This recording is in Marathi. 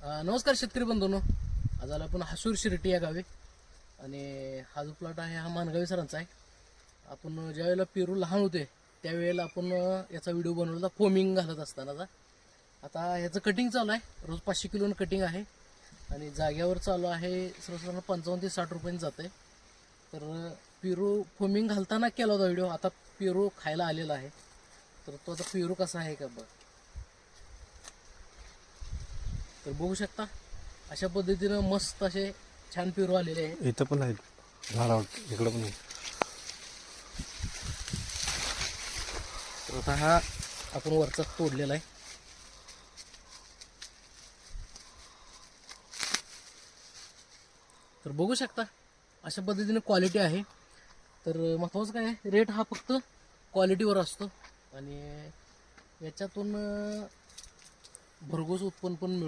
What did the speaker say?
नमस्कार शेतकरी बंधूंनो. आज आला आपण हसूर शिर्टी या गावी आणि हा जो प्लॉट आहे हा मानगावी सरांचा आहे. आपण ज्यावेळेला पेरू लहान होते त्यावेळेला आपण याचा व्हिडिओ बनवला फोमिंग घालत असतानाचा. आता ह्याचं कटिंग चालू आहे, रोज 500 किलोनं कटिंग आहे आणि जाग्यावर चालू आहे सर्वसाधारण 55 ते 60 रुपयांनी जात आहे. तर पेरू फोमिंग घालताना केला होता व्हिडिओ. आता पेरू खायला आलेला आहे, तर तो आता पेरू कसा आहे का बघ. तर बघू शकता अशा पद्धतीनं मस्त असे छान पेरू आलेले आहे. इथं पण आहेत झाडावर, इकडं पण आहे. तर आता हा आपण वरचा तोडलेला आहे. तर बघू शकता अशा पद्धतीने क्वालिटी आहे. तर महत्त्वाचं काय आहे, रेट हा फक्त क्वालिटीवर असतो आणि याच्यातून भरघोस उत्पन्न पण मिळतं.